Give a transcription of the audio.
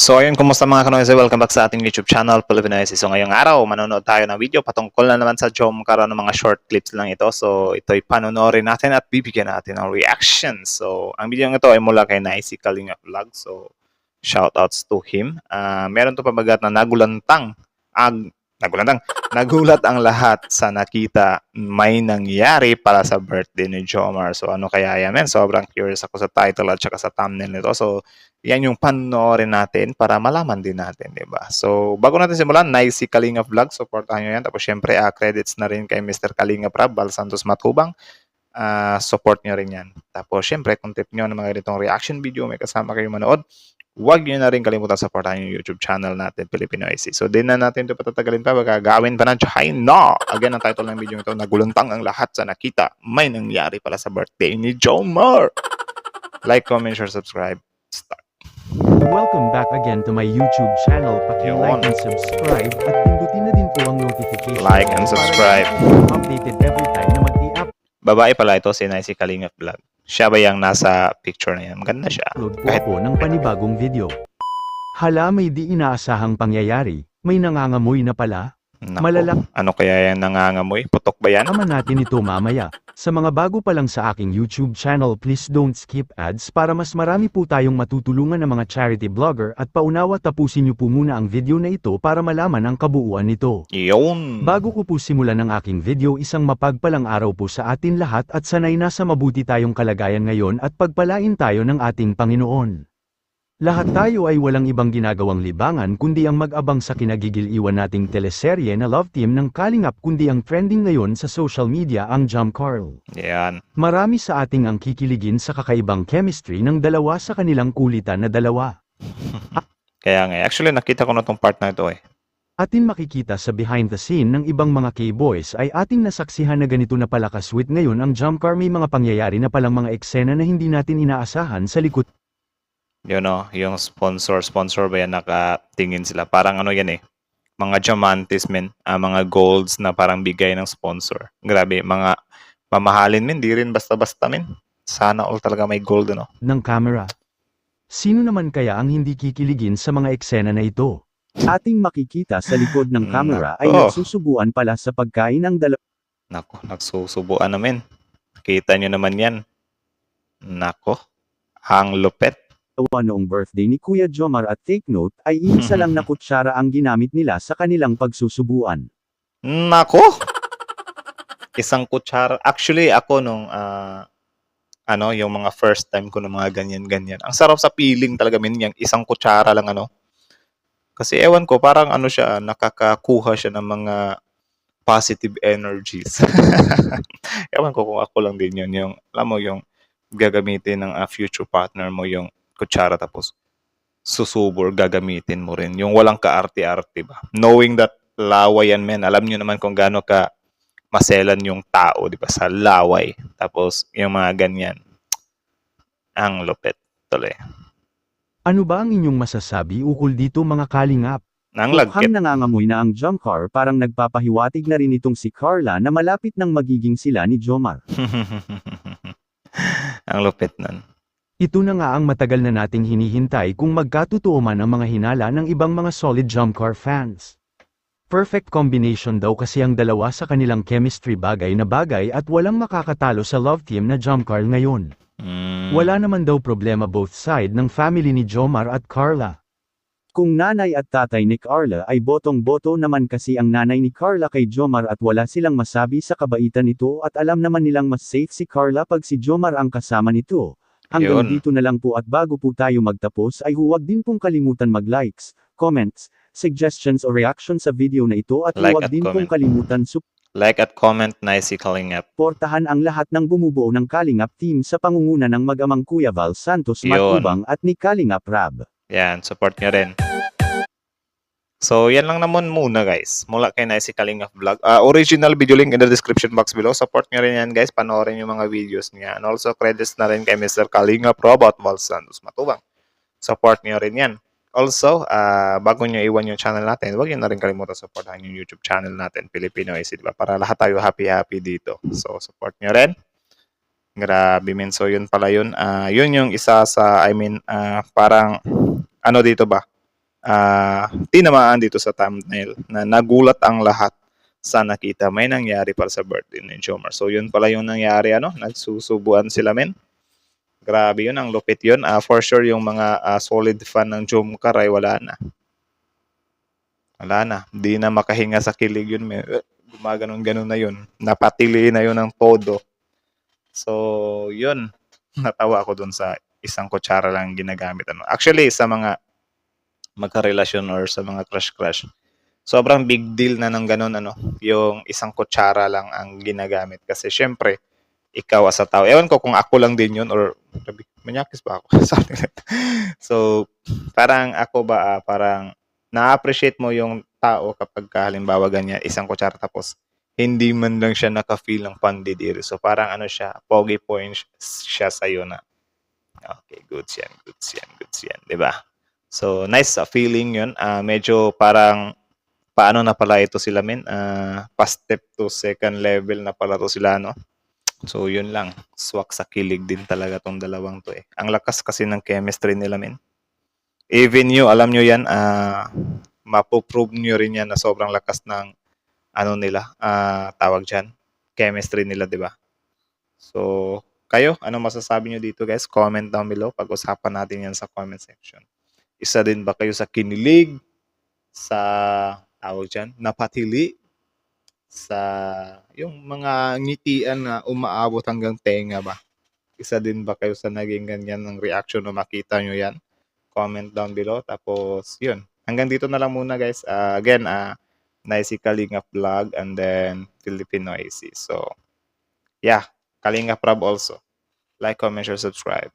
So ayun, kumusta mga kanoise? Welcome back sa ating YouTube channel, Pilipinoise. So ngayong araw, manonood tayo ng video patungkol na naman sa Jomcar ng mga short clips lang ito. So ito'y panonoorin natin at bibigyan natin ng reaction. So ang video ito ay mula kay Nicey Kalinga Vlog. So shoutouts to him. Meron to pabagat na nagulat ang lahat sa nakita may nangyari para sa birthday ni Jomar. So ano kaya yan? Sobrang curious ako sa title at saka sa thumbnail nito. So yan yung panoorin natin para malaman din natin, di ba? So bago natin simulan, Nicey Kalinga Vlog, supportahan nyo yan. Tapos syempre, credits na rin kay Mr. Kalinga Prab, Val Santos Matubang. Support nyo rin yan. Tapos syempre, kung tip nyo ng mga ganitong reaction video, may kasama kayo manood, huwag nyo na rin kalimutan supportahan yung YouTube channel natin, Pilipinoise. So, din na natin ito patatagalin pa, gagawin pa na China. Again, ang title ng video ito, naguluntang ang lahat sa nakita. May nangyari pala sa birthday ni Jomar. Like, comment, share, subscribe. Start. Welcome back again to my YouTube channel. Paki-like and subscribe at pindutin na din po ang notification. Like and subscribe. Para updated every time na mag-i-up. Babae pala ito, si Nicey Kalinga Vlog. Siya ba yung nasa picture na yan? Maganda siya. Upload po ako ng panibagong video. Hala, may di inaasahang pangyayari. May nangangamoy na pala. Naku, ano kaya yan nangangamoy? Putok ba yan? Tama natin ito mamaya. Sa mga bago pa lang sa aking YouTube channel, please don't skip ads para mas marami po tayong matutulungan ng mga charity vlogger at paunawa tapusin niyo po muna ang video na ito para malaman ang kabuuan nito. Yun. Bago ko po simulan ang aking video, isang mapagpalang araw po sa atin lahat at sanay nasa mabuti tayong kalagayan ngayon at pagpalain tayo ng ating Panginoon. Lahat tayo ay walang ibang ginagawang libangan kundi ang mag-abang sa kinagigiliwan nating teleserye na love team ng Kalingap kundi ang trending ngayon sa social media ang Jomcar. Yan. Marami sa ating ang kikiligin sa kakaibang chemistry ng dalawa sa kanilang kulitan na dalawa. Kaya nga, actually nakita ko na tong part na ito eh. Atin makikita sa behind the scene ng ibang mga K-boys ay ating nasaksihan na ganito na pala ka-sweet ngayon ang Jomcar, may mga pangyayari na palang mga eksena na hindi natin inaasahan sa likod. Yun o, yung sponsor ba yan, nakatingin sila. Parang ano yan eh, mga diamantes men, mga golds na parang bigay ng sponsor. Grabe, mga mamahalin men, di rin basta-basta men. Sana all talaga may gold ano. Ng camera. Sino naman kaya ang hindi kikiligin sa mga eksena na ito? Ating makikita sa likod ng camera ay nagsusubuan pala sa pagkain ang dalawa. Nako, nagsusubuan namin. Kita nyo naman yan. Nako, ang lupet. Noong birthday ni Kuya Jomar at take note ay isa lang na kutsara ang ginamit nila sa kanilang pagsusubuan. Nako! Isang kutsara. Actually, ako nung yung mga first time ko ng mga ganyan-ganyan. Ang sarap sa feeling talaga yung isang kutsara lang ano. Kasi ewan ko, parang ano siya, nakakakuha siya ng mga positive energies. Ewan ko kung ako lang din yun. Yung, alam mo, yung gagamitin ng future partner mo yung kutsara tapos susubor, gagamitin mo rin. Yung walang kaarte-arte ba? Knowing that laway yan, men. Alam nyo naman kung gaano ka maselan yung tao, di ba? Sa laway. Tapos, yung mga ganyan. Ang lupit. Tuloy. Ano ba ang inyong masasabi ukol dito mga Kalingap? Ang lagkit. Nangangamoy na ang Jomcar, parang nagpapahiwatig na rin itong si Carla na malapit nang magiging sila ni Jomar. Ang lupit nun. Ito na nga ang matagal na nating hinihintay kung magkatotoo man ang mga hinala ng ibang mga solid Jomcar fans. Perfect combination daw kasi ang dalawa sa kanilang chemistry, bagay na bagay at walang makakatalo sa love team na Jomcar ngayon. Wala naman daw problema both side ng family ni Jomar at Carla. Kung nanay at tatay ni Carla ay botong-boto naman kasi ang nanay ni Carla kay Jomar at wala silang masabi sa kabaitan nito at alam naman nilang mas safe si Carla pag si Jomar ang kasama nito. Hanggang dito na lang po at bago po tayo magtapos ay huwag din pong kalimutan mag-likes, comments, suggestions o reaction sa video na ito at huwag din pong kalimutan like at comment Nicey Kalingap. Portahan ang lahat ng bumubuo ng Kalingap team sa pangunguna ng mag-amang Kuya Val Santos Matubang at ni Kalingap Rab. Yan, support nyo rin. So, yan lang naman muna guys. Mula kay Nicey Kalinga Vlog. Original video link in the description box below. Support nyo rin yan guys. Panoorin yung mga videos niya. And also, credits na rin kay Mr. Kalinga Robot Val Santos Matubang. Support nyo rin yan. Also, bago nyo iwan yung channel natin, huwag nyo na rin kalimutan supportahan yung YouTube channel natin, Pilipinoise, diba? Para lahat tayo happy-happy dito. So, support nyo rin. Grabe men. So, yun pala yun. Yun yung isa sa, parang, ano dito ba? tinamaan dito sa thumbnail na nagulat ang lahat sa nakita may nangyari para sa birthday ni Jomar. So yun pala yung nangyari, nagsusubuan sila men. Grabe yun, ang lupit yun. For sure yung mga solid fan ng Jomcar ay wala na. Wala na. Di na makahinga sa kilig yun. Gumaganon-ganon na yun. Napatili na yun ng todo. So, yun. Natawa ako dun sa isang kutsara lang ginagamit. Actually, sa mga magkarelasyon or sa mga crush-crush, sobrang big deal na ng ganun, yung isang kutsara lang ang ginagamit. Kasi syempre, ikaw as a tao. Ewan ko kung ako lang din yun or manyakis ba ako? Something like that. So, parang ako ba, parang na-appreciate mo yung tao kapag halimbawa ganyan, isang kutsara tapos hindi man lang siya naka-feel ng pandidiri. So, parang siya, pogi point siya sa'yo na, okay, goods yan, goods yan, goods yan. Diba? So, nice feeling yun. Medyo parang, paano na pala ito sila, men? Past step to second level na pala to sila, no? So, yun lang. Swak sa kilig din talaga tong dalawang to eh. Ang lakas kasi ng chemistry nila, men. Even you, alam nyo yan, mapoprove nyo rin yan na sobrang lakas ng nila, tawag dyan, chemistry nila, di ba? So, kayo, ano masasabi nyo dito guys? Comment down below. Pag-usapan natin yan sa comment section. Isa din ba kayo sa kinilig? Sa, tawag dyan, napatili? Sa, yung mga ngitian na umaabot hanggang tenga ba? Isa din ba kayo sa naging ganyan ng reaction na makita nyo yan? Comment down below. Tapos, yun. Hanggang dito na lang muna guys. Again, Nicey Kalingap Vlog and then Filipino AC. So, yeah. Kalingap Rob also. Like, comment, share, subscribe.